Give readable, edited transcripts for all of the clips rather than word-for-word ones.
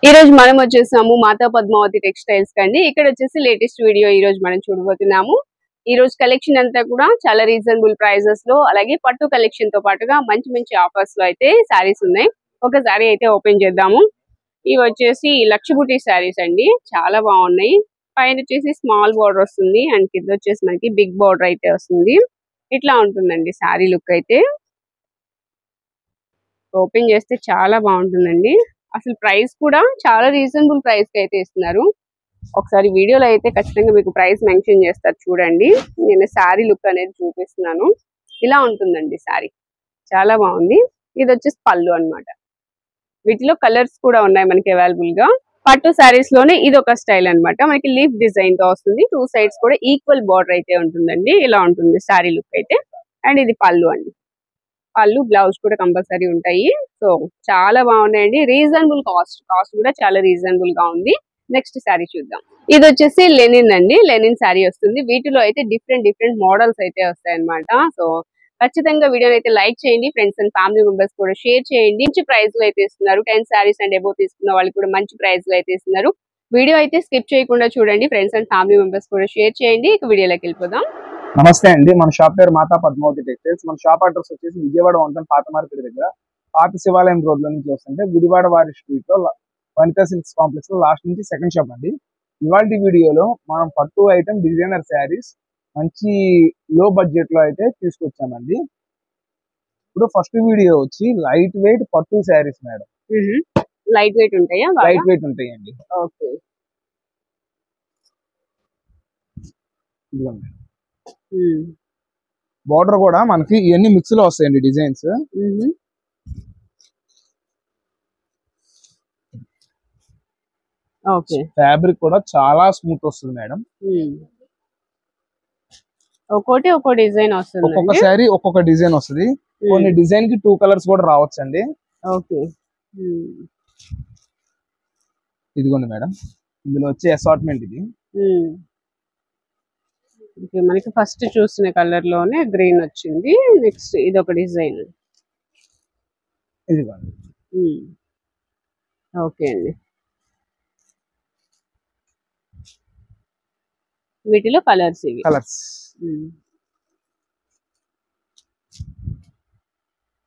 ఈ రోజు మనం వచ్చేసాము మాతా పద్మావతి టెక్స్టైల్స్ కండి. ఇక్కడ వచ్చేసి లేటెస్ట్ వీడియో ఈ రోజు మనం చూడబోతున్నాము. ఈ రోజు కలెక్షన్ అంతా కూడా చాలా రీజనబుల్ ప్రైజెస్ లో, అలాగే పట్టు కలెక్షన్ తో పాటుగా మంచి మంచి ఆఫర్స్ లో అయితే సారీస్ ఉన్నాయి. ఒక సారీ అయితే ఓపెన్ చేద్దాము. ఇవి వచ్చేసి లక్షబుట్టి సారీస్ అండి, చాలా బాగున్నాయి. పైన వచ్చేసి స్మాల్ బార్డర్ వస్తుంది అండ్ కింద వచ్చేసి మనకి బిగ్ బార్డర్ అయితే వస్తుంది. ఇట్లా ఉంటుందండి సారీ లుక్ అయితే. ఓపెన్ చేస్తే చాలా బాగుంటుందండి. అసలు ప్రైస్ కూడా చాలా రీజనబుల్ ప్రైస్ కి అయితే ఇస్తున్నారు. ఒకసారి వీడియోలో అయితే ఖచ్చితంగా మీకు ప్రైస్ మెన్షన్ చేస్తారు చూడండి. నేను శారీ లుక్ అనేది చూపిస్తున్నాను. ఇలా ఉంటుందండి శారీ, చాలా బాగుంది. ఇది వచ్చేసి పళ్ళు అన్నమాట. వీటిలో కలర్స్ కూడా ఉన్నాయి మనకి అవైలబుల్ గా. పట్టు శారీస్ లోనే ఇది ఒక స్టైల్ అన్నమాట. మనకి లీఫ్ డిజైన్ తో వస్తుంది. టూ సైడ్స్ కూడా ఈక్వల్ బార్డర్ అయితే ఉంటుందండి. ఇలా ఉంటుంది శారీ లుక్ అయితే. అండ్ ఇది పళ్ళు అండి. పళ్ళు బ్లౌజ్ కూడా కంపల్సరీ ఉంటాయి. సో చాలా బాగున్నాయండి. రీజనబుల్ కాస్ట్ కూడా చాలా రీజనబుల్ గా ఉంది. నెక్స్ట్ శారీ చూద్దాం. ఇది వచ్చేసి లెనిన్ అండి. లెనిన్ శారీ వస్తుంది. వీటిలో అయితే డిఫరెంట్ మోడల్స్ అయితే వస్తాయి అనమాట. సో ఖచ్చితంగా వీడియోని అయితే లైక్ చేయండి. ఫ్రెండ్స్ అండ్ ఫ్యామిలీ మెంబర్స్ కూడా షేర్ చేయండి. మంచి ప్రైస్ లో అయితే ఇస్తున్నారు. 10 శారీస్ అండ్ అబోవ్ తీసుకున్న వాళ్ళకి కూడా మంచి ప్రైస్ లో అయితే ఇస్తున్నారు. వీడియో అయితే స్కిప్ చేయకుండా చూడండి. ఫ్రెండ్స్ అండ్ ఫ్యామిలీ మెంబర్స్ కూడా షేర్ చేయండి. ఇక వీడియోలోకి వెళ్ళిపోదాం. నమస్తే అండి, మన షాప్ పేరు మాతా పద్మావతి టెక్స్టైల్స్. మన షాప్ అడ్రస్ వచ్చేసి విజయవాడ వంతెన పాత మార్కెట్ దగ్గర పాత శివాలయం రోడ్ లో నుంచి వస్తుంటే గుడివాడ వారి స్ట్రీట్ లో వనితా సిల్క్స్ కాంప్లెక్స్ లో లాస్ట్ నుంచి సెకండ్ షాప్ అండి. ఇవాళ వీడియోలో మనం పట్టు ఐటమ్ డిజైనర్ శారీస్ మంచి లో బడ్జెట్ లో అయితే తీసుకొచ్చామండి. ఇప్పుడు ఫస్ట్ వీడియో వచ్చి లైట్ వెయిట్ పట్టు శారీస్ మేడం. లైట్ వెయిట్ ఉంటాయా? లైట్ వెయిట్ ఉంటాయండి. ఓకే. బార్డర్ కూడా మనకి ఇవన్నీ మిక్స్ లో వస్తాయండి డిజైన్స్. ఓకే. ఫ్యాబ్రిక్ కూడా చాలా స్మూత్ వస్తుంది మేడం. ఒక్కో డిజైన్ వస్తుంది. ఒక్కొక్క శారీ ఒక్కొక్క డిజైన్ వస్తుంది. కొన్ని డిజైన్ కి 2 కలర్స్ కూడా రావచ్చు అండి. ఓకే. ఇదిగోండి మేడం, ఇందులో వచ్చే అసార్ట్మెంట్ ఇది. మనకి ఫస్ట్ చూసిన కలర్ లోనే గ్రీన్ వచ్చింది. నెక్స్ట్ ఇది ఒక డిజైన్. ఇదిగోండి. ఓకే అండి. వీటిలో కలర్స్ ఇవి. కలర్స్.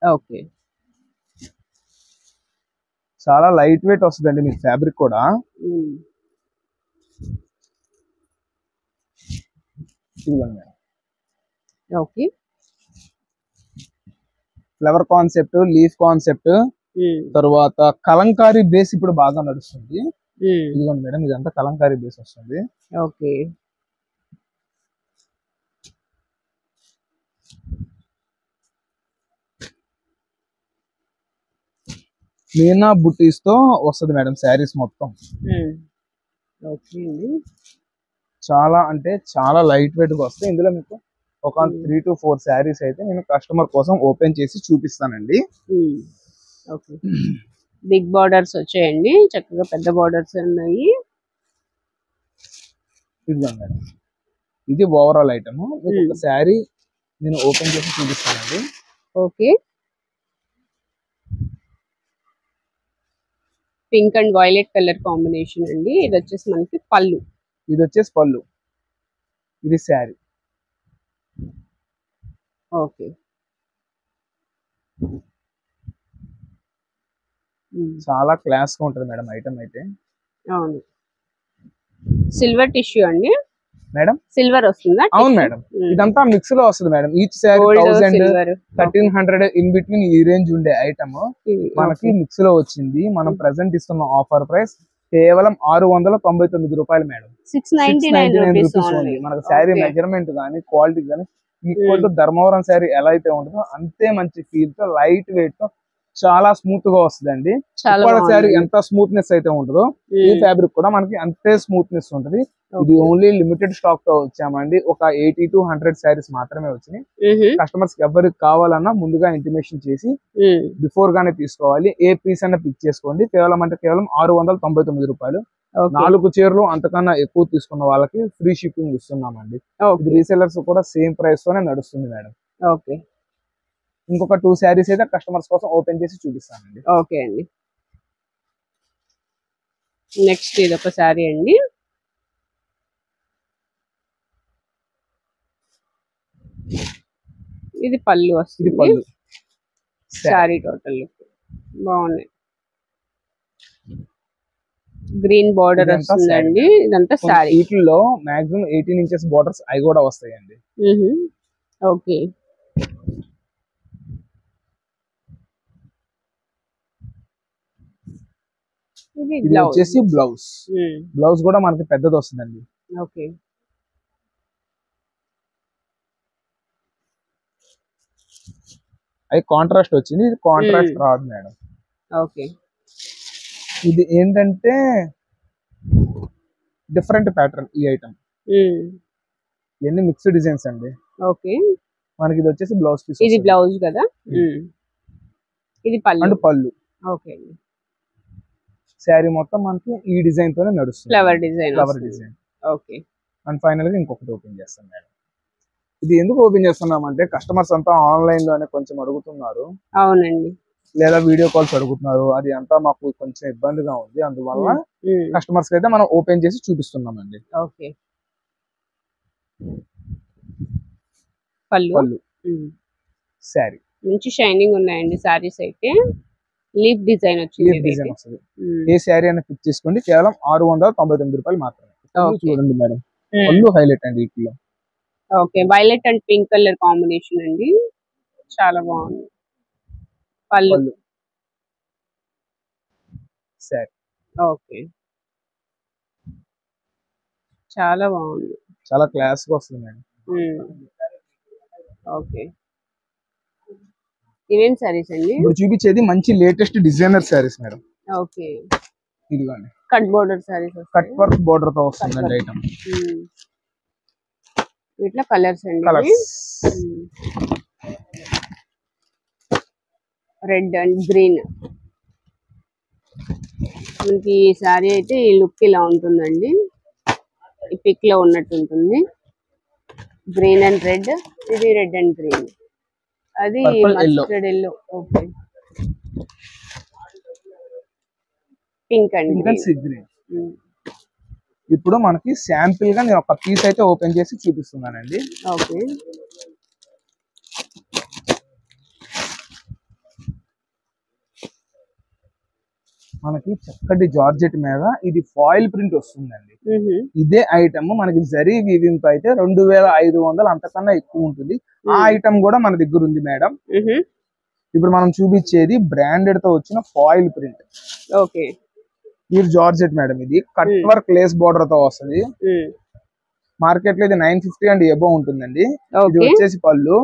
ఓకే. చాలా లైట్ వెయిట్ వస్తుందండి మీకు ఫ్యాబ్రిక్ కూడా. Okay. Flower concept, leaf concept, తర్వాత కలంకారీ బేస్ ఇప్పుడు బాగా నడుస్తుంది. ఇదిగోండి మేడం, ఇదంతా కలంకారీ బేస్ వస్తుంది. ఓకే. మీనా బుటీస్ తో వస్తుంది మేడం శారీస్ మొత్తం. ఓకే. చాలా అంటే చాలా లైట్ వెయిట్ గా వస్తాయి. ఇందులో మీకు ఒక 3 to 4 శారీస్ అయితే నేను కస్టమర్ కోసం ఓపెన్ చేసి చూపిస్తానండి. ఓకే. బిగ్ బార్డర్స్ వచ్చాయండి, చక్కగా పెద్ద బార్డర్స్ ఉన్నాయి. ఇదిగోండి మేడం, ఇది ఓవరాల్ ఐటమ్. మీకు ఒక శారీ నేను ఓపెన్ చేసి చూపిస్తానండి. Okay. Pink and violet colour combination అండి. ఇది వచ్చేసి మనకి పళ్ళు. ఇది వచ్చేసి పళ్ళు, ఇది శారీ. ఓకే. చాలా క్లాస్ గా ఉంటుంది మేడం ఐటమ్ అయితే. అవును. సిల్వర్ టిష్యూ అండి మేడం. సిల్వర్ వస్తుందా? అవును మేడం, ఇదంతా మిక్స్ లో వస్తుంది madam. Each sari 1000, 1300 in between ఈ రేంజ్ ఉండే ఐటమ్ మనకి మిక్స్ లో వచ్చింది. మనం ప్రెసెంట్ ఇస్తున్న ఆఫర్ ప్రైస్ కేవలం 699 రూపాయలు మేడం. 699 rupees only. మనకు శారీ మెజర్మెంట్ కానీ క్వాలిటీ కానీ ఈక్వల్ టు ధర్మవరం శారీ ఎలా అయితే ఉంటుందో అంతే మంచి ఫీల్ తో లైట్ వెయిట్ తో చాలా స్మూత్ గా వస్తుందండి. శారీ ఎంత స్మూత్నెస్ అయితే ఉంటుందో ఈ ఫ్యాబ్రిక్ కూడా మనకి అంతే స్మూత్నెస్ ఉంటుంది. ఇది ఓన్లీ లిమిటెడ్ స్టాక్ తో వచ్చామండి. ఒక 80 to 100 శారీస్ మాత్రమే వచ్చినాయి. కస్టమర్స్ ఎవరికి కావాలన్నా ముందుగా ఇంటిమేషన్ చేసి బిఫోర్ గానే తీసుకోవాలి. ఏ పీస్ అన్న పిక్ చేసుకోండి. కేవలం 699 రూపాయలు. 4 చీరలు అంతకన్నా ఎక్కువ తీసుకున్న వాళ్ళకి ఫ్రీ షిప్పింగ్ ఇస్తున్నామండి. రీసెలర్స్ కూడా సేమ్ ప్రైస్ తోనే నడుస్తుంది మేడం. ఓకే. ఇంకొక 2 శారీస్ అయితే కస్టమర్స్ కోసం ఓపెన్ చేసి చూపిస్తానండి. ఓకే అండి. నెక్స్ట్ ఇది ఒక శారీ అండి. ఇది పళ్ళు వస్తుంది. పళ్ళు శారీ టోటల్ లుక్ బాగున్నాయి. గ్రీన్ బార్డర్ వస్తుందండి. ఇదంతా శారీ. వీటిలో మాక్సిమం 18 ఇంచెస్ బార్డర్స్ అవి కూడా వస్తాయండి. ఓకే. ఇది వచ్చేసి బ్లౌజ్ కూడా మనకి పెద్దది వస్తుందండి. ఓకే. అది కాంట్రాస్ట్ వచ్చింది, ఇది కాంట్రాస్ట్ రాదు మేడం. ఓకే. ఇది ఏంటంటే డిఫరెంట్ ప్యాటర్న్ ఈ ఐటమ్. ఇవన్నీ మిక్స్డ్ డిజైన్స్ అండి. ఓకే. మనకి ఇది వచ్చేసి బ్లౌజ్ పీస్. ఇది బ్లౌజ్ కదా. ఇది పళ్ళు. ఓకే. శారీ మొత్తం మనకి ఈ డిజైన్ తోనే నడుస్తుంది. Flower design. Okay. And final గా ఇంకొకటి ఓపెన్ చేస్తాం మేడం. ఇది ఎందుకు ఓపెన్ చేస్తున్నాం అంటే కస్టమర్స్ అంతా ఆన్లైన్ లోనే కొంచెం అడుగుతున్నారు. అవునండి. లేదా వీడియో కాల్స్ అడుగుతున్నారు. అది అంతా మాకు కొంచెం ఇబ్బందిగా ఉంది. అందువల్ల కస్టమర్స్ అయితే మనం ఓపెన్ చేసి చూపిస్తున్నామండి. ఓకే. పళ్ళు శారీ మంచి షైనింగ్ ఉన్నాయండి. శారీస్ అయితే లీఫ్ డిజైన్ వచ్చింది. ఏ శారీ అయినా పిక్ చేసుకోండి. కేవలం 699 రూపాయలు మాత్రమే. చూడండి మేడం, పళ్ళు హైలైట్ అండి వీటిలో. Okay. Violet and pink colour combination అండి. చాలా బాగుంది. పళ్ళు శారీ. ఓకే. చాలా బాగుంది. చాలా క్లాస్ గా వస్తుంది మేడం. ఓకే. ఇవేం సారీస్ అండి? ఇప్పుడు చూపించేది మంచి latest designer saris madam. Okay. ఇదిగోండి cut border saris. Cut work border తో వస్తుందండి ఐటమ్. వీటిలో కలర్స్ అండి. Red and green. మనకి ఈ సారీ అయితే ఈ లుక్ ఇలా ఉంటుందండి. ఈ పిక్ లో ఉన్నట్టు ఉంటుంది. Green and red. ఇది రెడ్ అండ్ గ్రీన్. అది mustard yellow. Okay. Pink and green. ఇప్పుడు మనకి శాంపిల్ గా నేను ఒక పీస్ అయితే ఓపెన్ చేసి చూపిస్తున్నానండి. ఓకే. మనకి చక్కటి జార్జెట్ మీద ఇది ఫాయిల్ ప్రింట్ వస్తుందండి. ఇదే ఐటమ్ మనకి జరీ వీవింగ్ తో అయితే 2500 అంతకన్నా ఎక్కువ ఉంటుంది. ఆ ఐటమ్ కూడా మన దగ్గర ఉంది మేడం. ఇప్పుడు మనం చూపించేది బ్రాండెడ్ తో వచ్చిన foil print. Okay. Pure georgette madam. ఇది కట్ వర్క్ లేస్ బోర్డర్ తో వస్తుంది. మార్కెట్ లో ఇది 950 అండ్ ఎబో ఉంటుందండి. ఇది వచ్చేసి పళ్ళు.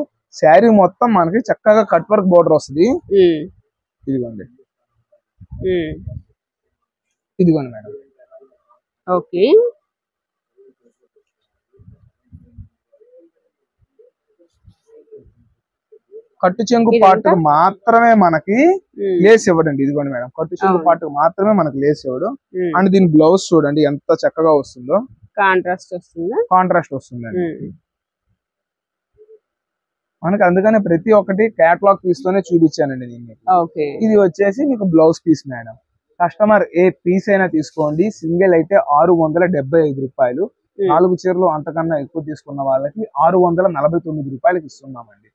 శారీ మొత్తం మనకి చక్కగా కట్ వర్క్ బోర్డర్ వస్తుంది. ఇదిగోండి ఇదిగోండి మేడం. ఓకే. కట్టు చెంగు పార్ట్ మాత్రమే మనకి లేస్ ఇవ్వడండి. ఇదిగోండి మేడం, కట్టు చెంగు పార్ట్ మాత్రమే మనకి లేస్ ఇవ్వడం. అండ్ దీని బ్లౌజ్ చూడండి ఎంత చక్కగా వస్తుందో. కాంట్రాస్ట్ వస్తుందండి మనకి. అందుకనే ప్రతి ఒక్కటి కేటలాగ్ పీస్ తోనే చూపించానండి నేను. ఇది వచ్చేసి మీకు బ్లౌజ్ పీస్ మేడం. కస్టమర్ ఏ పీస్ అయినా తీసుకోండి. సింగిల్ అయితే 675 రూపాయలు. 4 చీరలు అంతకన్నా ఎక్కువ తీసుకున్న వాళ్ళకి 649 రూపాయలకి ఇస్తున్నామండి.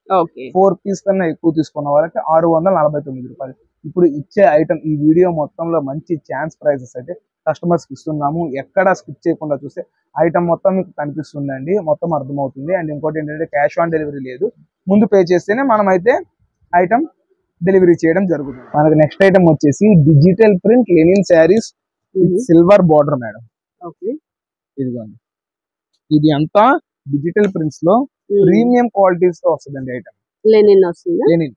4 పీస్ కన్నా ఎక్కువ తీసుకున్న వాళ్ళకి 649 రూపాయలు. ఇప్పుడు ఇచ్చే ఐటమ్ ఈ వీడియో మొత్తంలో మంచి ఛాన్స్ ప్రైజెస్ అయితే కస్టమర్స్ కి ఇస్తున్నాము. ఎక్కడా స్కిప్ చేయకుండా చూస్తే ఐటమ్ మొత్తం మీకు కనిపిస్తుందండి, మొత్తం అర్థమవుతుంది. అండ్ ఇంకోటి ఏంటంటే క్యాష్ ఆన్ డెలివరీ లేదు. ముందు పే చేస్తేనే మనం అయితే ఐటమ్ డెలివరీ చేయడం జరుగుతుంది. మనకి నెక్స్ట్ ఐటమ్ వచ్చేసి digital print Lenin saris silver border madam. ఇదిగోండి, ఇది అంతా డిజిటల్ ప్రింట్స్ లో ప్రీమియం క్వాలిటీస్ తో వస్తుందండి ఐటమ్. లెనిన్ వస్తుంది. లెనిన్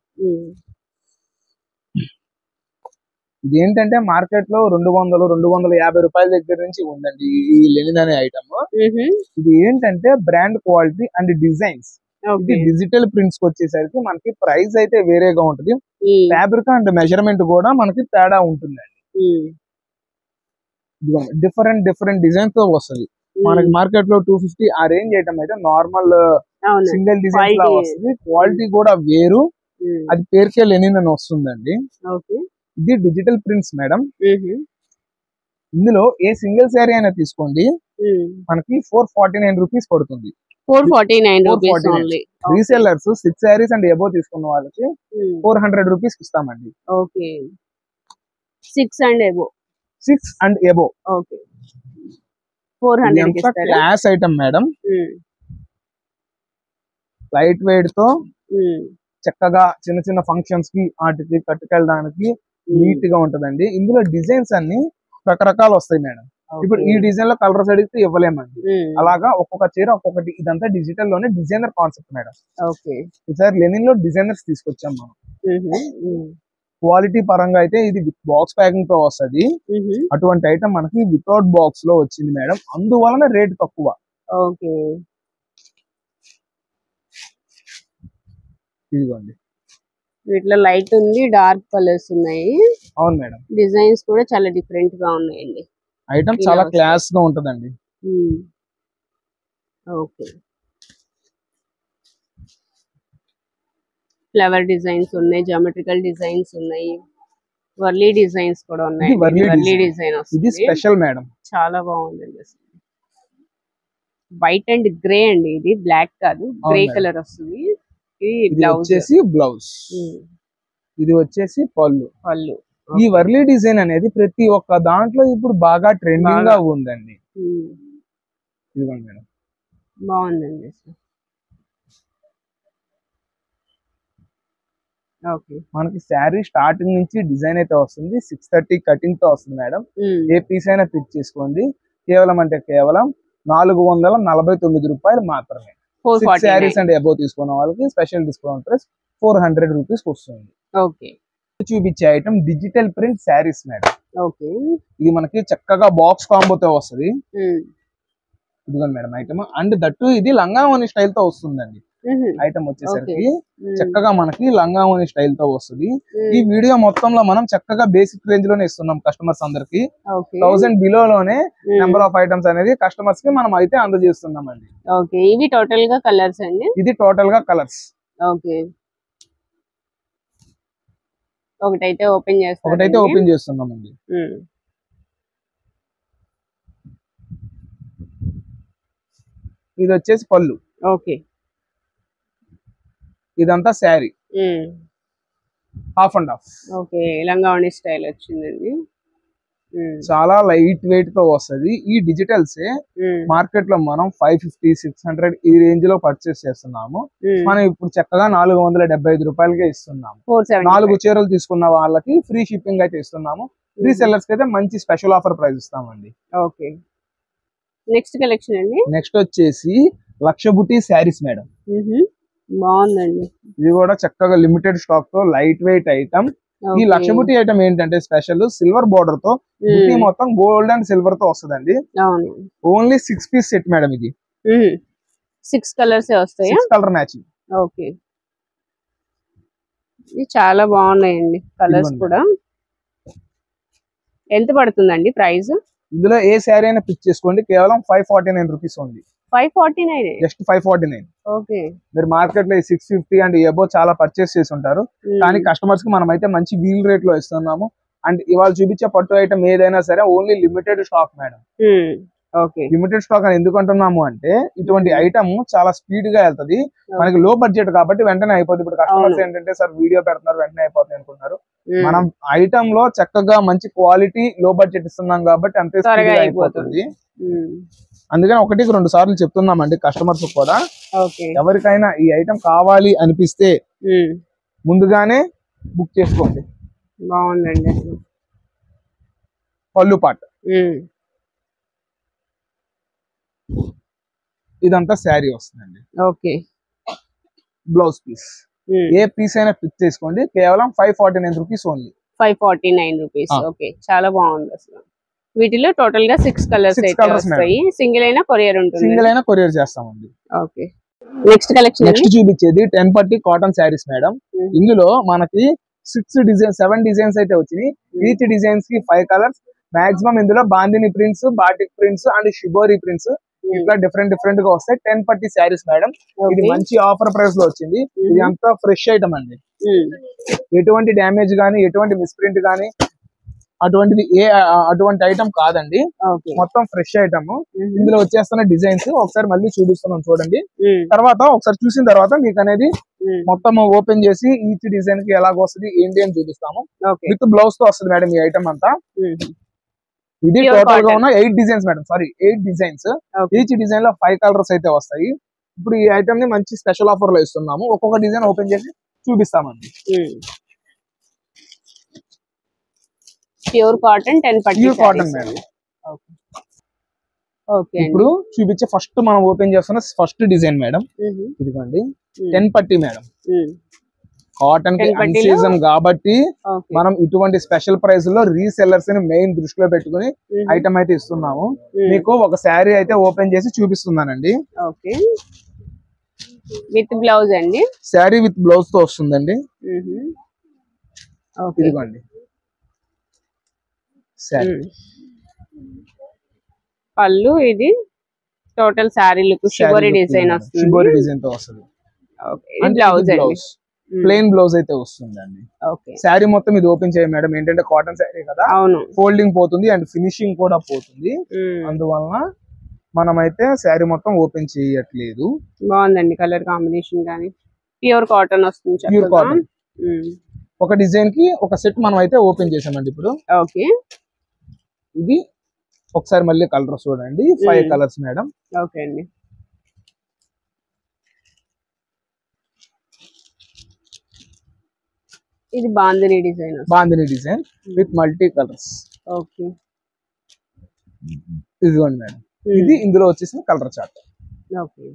ఇది ఏంటంటే మార్కెట్ లో 200-250 రూపాయల దగ్గర నుంచి ఉందండి ఈ లెనిన్ అనే ఐటమ్. ఇది ఏంటంటే బ్రాండ్ క్వాలిటీ అండ్ డిజైన్స్. ఇది డిజిటల్ ప్రింట్స్ వచ్చేసరికి మనకి ప్రైస్ అయితే వేరేగా ఉంటుంది. ఫ్యాబ్రిక్ అండ్ మెజర్మెంట్ కూడా మనకి తేడా ఉంటుందండి. డిఫరెంట్ డిజైన్స్ తో వస్తుంది. మనకి మార్కెట్ లో 250 ఆ రేంజ్ ఐటమ్ అయితే నార్మల్ సింగిల్ డిజైన్ లా వస్తుంది. క్వాలిటీ కూడా వేరు. అది పేరుకే లెనిన్ అని వస్తుందండి. ఇది డిజిటల్ ప్రింట్స్ మేడం. ఇందులో ఏ సింగిల్ శారీ అయినా తీసుకోండి మనకి 449 రూపీస్ పడుతుంది. 449 rupees only. Resellers 6 saris and above తీసుకున్న వాళ్ళకి 400 రూపీస్ ఇస్తామండి. Okay 6 and above. 6 and above. Okay 400 కి ఇస్తారా? Class item madam. Light weight తో చక్కగా చిన్న చిన్న ఫంక్షన్స్ కి వాటికి కట్టుకెళ్ళడానికి నీట్ గా ఉంటదండి. ఇందులో డిజైన్స్ అన్ని రకరకాలు వస్తాయి మేడం. ఇప్పుడు ఈ డిజైన్ లో కలర్స్ అడిగితే ఇవ్వలేమండి. అలాగా ఒక్కొక్క చీర ఒక్కొక్కటి. ఇదంతా డిజిటల్ లోనే డిజైనర్ కాన్సెప్ట్ మేడం. ఈసారి లెనిన్ లో డిజైనర్స్ తీసుకొచ్చాం మనం. క్వాలిటీ పరంగా అయితే ఇది బాక్స్ ప్యాకింగ్ తో వస్తుంది. అటువంటి ఐటమ్ మనకి వితౌట్ బాక్స్ లో వచ్చింది మేడం. అందువలన రేట్ తక్కువ. ఇదిగోండి వీటిలో లైట్ ఉంది, డార్క్ కలర్స్ ఉన్నాయి. అవును మేడం. డిజైన్స్ కూడా చాలా డిఫరెంట్ గా ఉన్నాయండి. ఐటమ్ చాలా క్లాస్ గా ఉంటదండి. ఓకే ఫ్లవర్ డిజైన్స్ ఉన్నాయి, జామెట్రికల్ డిజైన్స్ ఉన్నాయి, వర్లీ డిజైన్స్ కూడా ఉన్నాయి. వర్లీ డిజైన్ ఇది స్పెషల్ మేడం. చాలా బాగుందండి. అసలు వైట్ అండ్ గ్రే అండి. ఇది బ్లాక్ కాదు, గ్రే కలర్ వస్తుంది. ఇది వచ్చేసి బ్లౌజ్, ఇది వచ్చేసి పళ్ళు. ఈ వర్లీ డిజైన్ అనేది ప్రతి ఒక్క దాంట్లో ఇప్పుడు బాగా ట్రెండింగ్ గా ఉందండి. ఇదిగోండి మేడం, బాగుందండి. మనకి శారీ స్టార్టింగ్ నుంచి డిజైన్ అయితే వస్తుంది. 630 కటింగ్ తో వస్తుంది మేడం. ఏ పీస్ అయినా పిక్ చేసుకోండి. కేవలం అంటే కేవలం 449 రూపాయలు మాత్రమే. 6 శారీస్ అండ్ అబోవ్ తీసుకున్న వాళ్ళకి స్పెషల్ డిస్కౌంట్ ప్రైస్ 400 రూపీస్ వస్తుంది. చూపించే item digital print saris madam. ఇది మనకి చక్కగా బాక్స్ కాంబోతో వస్తుంది. ఇదిగోండి మేడం ఐటమ్. అండ్ దట్టు ఇది లంగావోని స్టైల్ తో వస్తుందండి. ఐటమ్ వచ్చేసరికి చక్కగా మనకి లంగావోని స్టైల్ తో వస్తుంది. ఈ వీడియో మొత్తంలో మనం చక్కగా బేసిక్ రేంజ్ లోనే ఇస్తున్నాం కస్టమర్స్ అందరికి. 1000 బిలో లోనే నెంబర్ ఆఫ్ ఐటమ్స్ అనేది కస్టమర్స్ కి మనం అయితే అందజేస్తున్నాం అండి. ఇవి టోటల్ గా కలర్స్ అండి. ఇది టోటల్ గా కలర్స్. ఒకటైతే ఓపెన్ చేస్తున్నామండి. ఇది వచ్చేసి పళ్ళు. ఇదంతా శారీ హాఫ్ అండ్ హాఫ్. లంగావోని స్టైల్ వచ్చిందండి. చాలా లైట్ వెయిట్ తో వస్తుంది. ఈ డిజిటల్స్ మార్కెట్ లో మనం 550, 600 ఈ రేంజ్ లో పర్చేస్ చేస్తున్నాము. మనం ఇప్పుడు చక్కగా 475 రూపాయలకే ఇస్తున్నాము. 4 చీరలు తీసుకున్న వాళ్ళకి ఫ్రీ షిప్పింగ్ అయితే ఇస్తున్నాము. రీసెల్లర్స్ కి అయితే మంచి స్పెషల్ ఆఫర్ ప్రైస్ ఇస్తామండి. నెక్స్ట్ కలెక్షన్ అండి. నెక్స్ట్ వచ్చేసి లక్ష బుట్టి శారీస్ మేడం. బాగుందండి. ఇది కూడా చక్కగా లిమిటెడ్ స్టాక్ తో లైట్ వెయిట్ ఐటమ్. ఈ లక్ష బుట్టి ఐటమ్ ఏంటంటే స్పెషల్ సిల్వర్ బోర్డర్ తో బుట్టి మొత్తం గోల్డ్ అండ్ సిల్వర్ తో వస్తుందండి. Only 6 piece set madam. ఇది 6 కలర్స్ వస్తాయి. 6 కలర్ మ్యాచింగ్. ఇది చాలా బాగున్నాయండి కలర్స్ కూడా. ఎంత పడుతుందండి ప్రైస్? ఇందులో ఏ శారీ అయినా పిక్ చేసుకోండి. కేవలం 549 రూపీస్ ఉంది. 549 జస్ట్ 549. మీరు మార్కెట్ లో 650 అండ్ ఎబో చాలా పర్చేస్ చేసి ఉంటారు. కానీ కస్టమర్స్ కి మనం అయితే మంచి వీల్ రేట్ లో ఇస్తున్నాము. అండ్ ఇవాళ చూపించే పట్టు ఐటమ్ ఏదైనా సరే only limited stock madam. Limited stock అని ఎందుకు అంటున్నాము అంటే ఇటువంటి ఐటమ్ చాలా స్పీడ్ గా వెళ్తది. మనకి లో బడ్జెట్ కాబట్టి వెంటనే అయిపోతుంది. ఇప్పుడు కస్టమర్స్ ఏంటంటే సార్ వీడియో పెడుతున్నారు వెంటనే అయిపోతుంది అనుకుంటున్నారు. మనం ఐటమ్ లో చక్కగా మంచి క్వాలిటీ లో బడ్జెట్ ఇస్తున్నాం కాబట్టి అంతే స్పీడ్ గా అయిపోతుంది. అందుకని 1-2 సార్లు చెప్తున్నామండి కస్టమర్స్ కూడా. ఎవరికైనా ఈ ఐటమ్ కావాలి అనిపిస్తే ముందుగానే బుక్ చేసుకోండి. బాగుందండి. పళ్ళు పాట. ఇదంతా శారీ వస్తుందండి. Blouse piece. ఏ పీస్ అయినా పిక్ చేసుకోండి. కేవలం 549 రూపీస్ ఓన్లీ. 549 రూపీస్. చాలా బాగుంది అసలు. వీటిలో టోటల్ గా 6 కలర్స్ వస్తాయి. సింగిల్ అయినా కొరియర్ ఉంటుంది. సింగిల్ అయినా కొరియర్ చేస్తామండి. Next collection. నెక్స్ట్ చూపించేది 10 పట్టి కాటన్ శారీస్ మేడం. ఇందులో మనకి 7 డిజైన్స్ అయితే వచ్చినాయి. ఈచ్ డిజైన్స్ కి 5 కలర్స్. మాక్సిమం ఇందులో bandhani prints, batik prints and shibori prints ఇట్లా డిఫరెంట్ గా వస్తాయి. 10 పట్టి శారీస్ మేడం. ఇది మంచి ఆఫర్ ప్రైస్ లో వచ్చింది. ఇది అంతా ఫ్రెష్ ఐటమ్ అండి. ఎటువంటి డ్యామేజ్ గానీ ఎటువంటి మిస్ప్రింట్ గానీ అటువంటిది అటువంటి ఐటమ్ కాదండి, మొత్తం ఫ్రెష్ ఐటమ్. ఇందులో వచ్చేస్తున్న డిజైన్స్ ఒకసారి మళ్ళీ చూపిస్తున్నాం చూడండి. తర్వాత ఒకసారి చూసిన తర్వాత మీకు అనేది మొత్తం ఓపెన్ చేసి ఈచ్ డిజైన్ కి ఎలాగ వస్తుంది ఏంటి అని చూపిస్తాము. విత్ బ్లౌజ్ తో వస్తుంది మేడం ఈ ఐటమ్ అంతా. ఇది టోటల్ గా ఉన్న 8 designs madam, sorry 8 designs. Each design లో 5 కలర్స్ అయితే వస్తాయి. ఇప్పుడు ఈ ఐటమ్ ని మంచి స్పెషల్ ఆఫర్ లో ఇస్తున్నాము. ఒక్కొక్క డిజైన్ ఓపెన్ చేసి చూపిస్తామండి. ప్యూర్ కాటన్ 10 పట్టి ప్యూర్ కాటన్ మేడం. ఇప్పుడు చూపించే ఫస్ట్ మనం ఓపెన్ చేస్తున్న ఫస్ట్ డిజైన్ మేడం, ఇదిగోండి 10 పట్టి మేడం. కాటన్ కి అన్ సీజన్ కాబట్టి మనం ఇటువంటి స్పెషల్ ప్రైస్ లో రీసెల్లర్స్ ని మెయిన్ దృష్టిలో పెట్టుకుని ఐటమ్ అయితే ఇస్తున్నాము. మీకు ఒక శారీ అయితే ఓపెన్ చేసి చూపిస్తున్నానండి. విత్ బ్లౌజ్ అండి, శారీ విత్ బ్లౌజ్ తో వస్తుందండి. ఇదిగోండి పళ్ళు, ఇది total sari look shibori design వస్తుంది. షిబోరి డిజైన్ తో వస్తుంది. బ్లౌజ్ అండి, ప్లెయిన్ బ్లౌజ్ అయితే వస్తుందండి. శారీ మొత్తం ఇది ఓపెన్ చేయ మేడం, ఏంటంటే కాటన్ శారీ కదా, ఫోల్డింగ్ పోతుంది అండ్ ఫినిషింగ్ కూడా పోతుంది. అందువలన మనమైతే శారీ మొత్తం ఓపెన్ చేయట్లేదు. బాగుందండి కలర్ కాంబినేషన్ గానీ. ప్యూర్ కాటన్ వస్తుంది. Pure cotton. ఒక డిజైన్ కి ఒక సెట్ మనం అయితే ఓపెన్ చేసామండి ఇప్పుడు. ఇది ఒకసారి మళ్ళీ కలర్స్ చూడండి, 5 కలర్స్ మేడం. ఓకే అండి. ఇది bandhani design, bandhani design with multi colours. Okay, ఇదిగోండి మేడం. ఇది ఇందులో వచ్చేసిన కలర్ చార్ట్. ఓకే,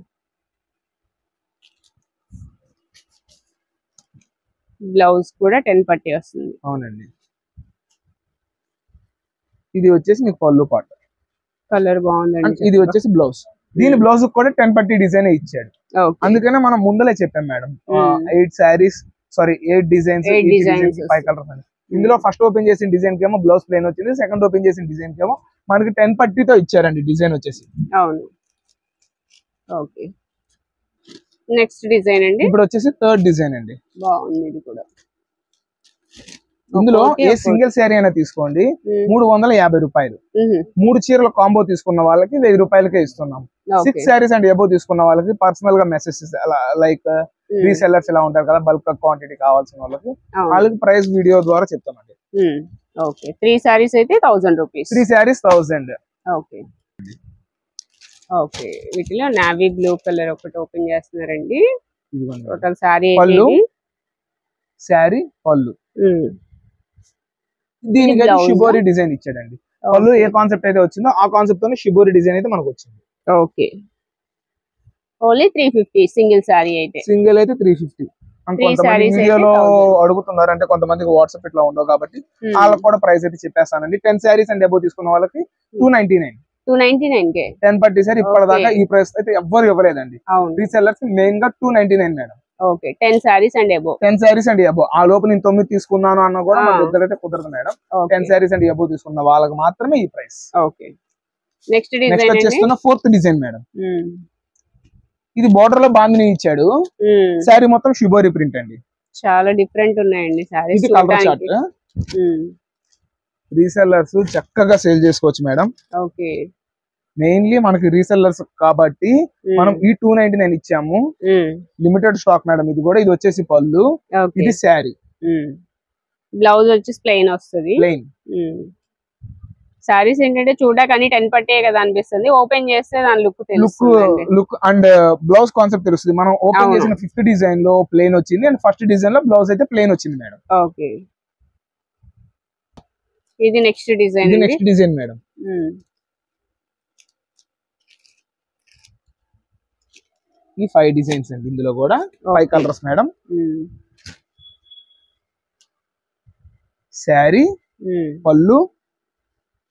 బ్లౌజ్ కూడా 10 పట్టి వస్తుంది. అవునండి. ఇది వచ్చేసి మీకు పళ్ళు పాట, కలర్ బాగుందండి. ఇది వచ్చేసి బ్లౌజ్. దీని బ్లౌజ్ కూడా 10 పట్టి డిజైన్ ఇచ్చాడు. అందుకనే మనం ముందలే చెప్పాం మేడం, 8 డిజైన్స్ 5 కలర్స్ అని. ఇందులో ఫస్ట్ ఓపెన్ చేసిన డిజైన్ కి ఏమో బ్లౌజ్ ప్లేన్ వచ్చింది, సెకండ్ ఓపెన్ చేసిన డిజైన్ కి ఏమో మనకి 10 పట్టితో ఇచ్చారండి డిజైన్ వచ్చేసి. అవును. ఓకే, నెక్స్ట్ డిజైన్ అండి. ఇప్పుడు వచ్చేసి థర్డ్ డిజైన్ అండి. బాగుంది ఇది కూడా. ఇందులో ఏ సింగిల్ శారీ అయినా తీసుకోండి 350 రూపాయలు. 3 చీరల కాంబో తీసుకున్న వాళ్ళకి 1000 రూపాయలకే ఇస్తున్నాం. 6 శారీస్ అండ్ ఎబో తీసుకున్న వాళ్ళకి పర్సనల్ గా మెసేజెస్ లైక్ రీసెల్లర్స్ ఇలా ఉంటారు కదా, బల్క్ క్వాంటిటీ కావాల్సిన వాళ్ళకి ప్రైస్ వీడియో ద్వారా చెప్తామండి. ఓకే, 3 శారీస్ అయితే 1000 రూపీస్. 3 శారీస్ 1000. ఓకే ఓకే, వీటిలో నావీ బ్లూ కలర్ ఒకటి ఓపెన్ చేస్తున్నారండి. టోటల్ శారీ పళ్ళు, శారీ పళ్ళు. దీనికి షిబోరి డిజైన్ ఇచ్చాడండి. పళ్ళు ఏ కాన్సెప్ట్ అయితే వచ్చిందో ఆ కాన్సెప్ట్ తోనే షిబోరి డిజైన్ అయితే మనకు వచ్చింది. ఓకే, ఓన్లీ 350 సింగిల్ శారీ అయితే. సింగిల్ అయితే 350. వీడియోలో అడుగుతున్నారు అంటే కొంతమందికి వాట్సాప్ ఇట్లా ఉండవు కాబట్టి వాళ్ళకి కూడా ప్రైస్ అయితే చెప్పేస్తానండి. 10 శారీస్ అండ్ అబౌవ్ తీసుకున్న వాళ్ళకి 299 10 పట్టి సార్ ఇప్పటిదాకా ఈ ప్రైస్ అయితే ఎవ్వరు ఇవ్వలేదండి. రీసెల్లర్స్ మెయిన్ గా 299 madam. Okay, 10 saris and above. 10 saris and above. ఆ లోపు నేను 9 తీసుకున్నాను అన్న కూడా మన దగ్గర అయితే కుదరదు మేడం. 10 శారీస్ అండ్ అబౌవ్ తీసుకున్న వాళ్ళకి మాత్రమే ఈ ప్రైస్. ఓకే, నెక్స్ట్ డిజైన్ వచ్చేస్తున్న 4th డిజైన్ మేడం. ఇది బోర్డర్ లో బాందిని ఇచ్చాడు. శారీ మొత్తం షిబోరి ప్రింట్ అండి. చాలా డిఫరెంట్ ఉన్నాయండి శారీస్. ఇది కలర్ చార్ట్. రీసెల్లర్స్ చక్కగా సేల్ చేసుకోవచ్చు మేడం. ఓకే, మెయిన్లీ మనకి రీసెల్లర్స్ కాబట్టి మనం ఈ 299 ఇచ్చాము. Limited stock madam. ఇది కూడా ఇది వచ్చేసి పళ్ళు, ఇది శారీ. బ్లౌజ్ వచ్చేసి ప్లెయిన్ వస్తుంది. ప్లెయిన్ శారీస్ ఏంటంటే చూడడానికి 10 పట్టే కదా అనిపిస్తుంది, ఓపెన్ చేస్తే దాని లుక్ అండ్ బ్లౌజ్ కాన్సెప్ట్ తెలుస్తుంది. మనం ఓపెన్ చేసిన 5th డిజైన్ లో ప్లెయిన్ వచ్చింది అండ్ ఫస్ట్ డిజైన్ లో బ్లౌజ్ అయితే ప్లెయిన్ వచ్చింది మేడం. ఓకే, ఇది నెక్స్ట్ డిజైన్. ఇది నెక్స్ట్ డిజైన్ మేడం. ఈ 5 డిజైన్స్ అండి. ఇందులో కూడా 5 కలర్స్ మేడం. శారీ, పళ్ళు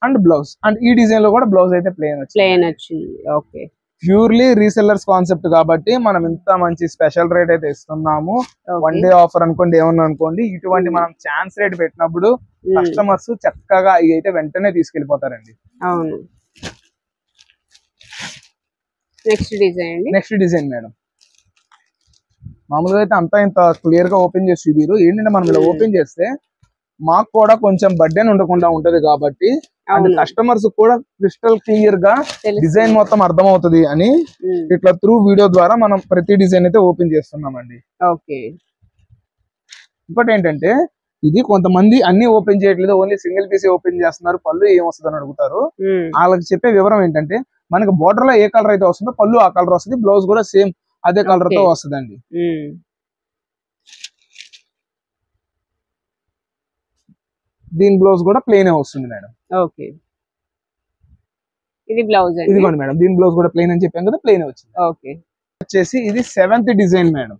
అండ్ బ్లౌజ్. అండ్ ఈ డిజైన్ లో కూడా బ్లౌజ్ అయితే ప్లెయిన్ వచ్చింది. ఓకే, ప్యూర్లీ రీసెల్లర్స్ కాన్సెప్ట్ కాబట్టి మనం ఇంత మంచి స్పెషల్ రేట్ అయితే ఇస్తున్నాము. 1 డే ఆఫర్ అనుకోండి, ఏమన్నా అనుకోండి, ఇటువంటి మనం ఛాన్స్ రేట్ పెట్టినప్పుడు కస్టమర్స్ చక్కగా ఇవి అయితే వెంటనే తీసుకెళ్లిపోతారండి. అవును. Next design. Next design madam. మామూలుగా అయితే అంతా ఇంత క్లియర్ గా ఓపెన్ చేసి చూపిరు. ఏంటంటే మనం ఇలా ఓపెన్ చేస్తే మాకు కూడా కొంచెం బర్డెన్ ఉండకుండా ఉంటది కాబట్టి అండ్ కస్టమర్స్ కూడా క్రిస్టల్ క్లియర్ గా డిజైన్ మొత్తం అర్థం అవుతుంది అని ఇట్లా త్రూ వీడియో ద్వారా మనం ప్రతి డిజైన్ అయితే ఓపెన్ చేస్తున్నామండి. ఓకే. ఇంకోటి ఏంటంటే ఇది కొంతమంది అన్ని ఓపెన్ చేయట్లేదు, ఓన్లీ సింగిల్ పీస్ ఓపెన్ చేస్తున్నారు, పళ్ళు ఏం వస్తుంది అని అడుగుతారు. వాళ్ళకి చెప్పే వివరం ఏంటంటే మనకి బోర్డర్ లో ఏ కలర్ అయితే వస్తుందో పళ్ళు ఆ కలర్ వస్తుంది, బ్లౌజ్ కూడా సేమ్ అదే కలర్ తో వస్తుందండి. దీని బ్లౌజ్ కూడా ప్లెయిన్ వస్తుంది మేడం. ఓకే. ఇది బ్లౌజ్ ఇదిగోండి మేడం, దీని బ్లౌజ్ కూడా ప్లెయిన్ అని చెప్పాం కదా, ప్లెయిన్ వచ్చింది. ఓకే. వచ్చేసి ఇది 7th డిజైన్ మేడం.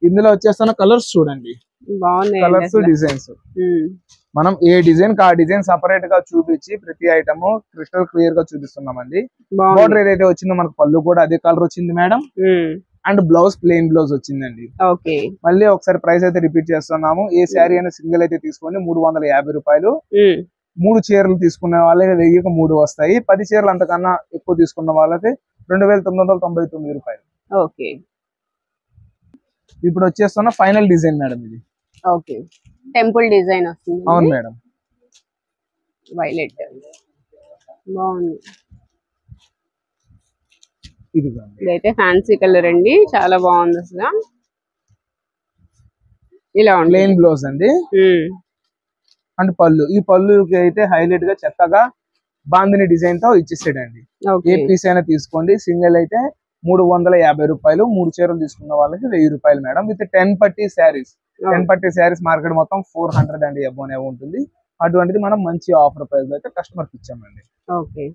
ఇందులో వచ్చేస్తున్న కలర్స్ చూడండి, కలర్స్ డిజైన్స్. మనం ఏ డిజైన్ కి ఆ డిజైన్ సపరేట్ గా చూపించి ప్రతి ఐటమ్ క్రిస్టల్ క్లియర్ గా చూపిస్తున్నామండి. బోర్డర్ ఏదైతే వచ్చిందో మనకు పళ్ళు కూడా అదే కలర్ వచ్చింది madam, and blouse plain blouse వచ్చిందండి. మళ్ళీ ఒకసారి ప్రైస్ అయితే రిపీట్ చేస్తున్నాము. ఏ శారీ అయినా సింగిల్ అయితే తీసుకోండి 350 రూపాయలు. 3 చీరలు తీసుకునే వాళ్ళకి 1000కి 3 వస్తాయి. 10 చీరలు అంతకన్నా ఎక్కువ తీసుకున్న వాళ్ళకి 2999 రూపాయలు. ఓకే. ఇప్పుడు వచ్చేస్తున్న ఫైనల్ డిజైన్ మేడం ఇది. ఓకే. టెంపుల్ డిజైన్ వస్తుంది. అవును మేడం, వైలెట్ బాగుంది. ఇదైతే ఫ్యాన్సీ కలర్ అండి, చాలా బాగుంది అసలు. ఇలా ప్లెయిన్ బ్లౌజ్ అండి అండ్ పళ్ళు. ఈ పళ్ళుకి అయితే హైలైట్ గా చక్కగా బాందిని డిజైన్ తో ఇచ్చేసాడండి. ఏ పీస్ అయినా తీసుకోండి, సింగిల్ అయితే 350 రూపాయలు. 3 చీరలు తీసుకున్న వాళ్ళకి 1000 రూపాయలు మేడం. విత్ 10 పట్టీ శారీస్. 10 పట్టీ శారీస్ మార్కెట్ మొత్తం 400 అండి అబోనే ఉంటుంది. అటువంటిది మనం మంచి ఆఫర్ ప్రైస్ అయితే కస్టమర్ కి ఇచ్చామండి. ఓకే.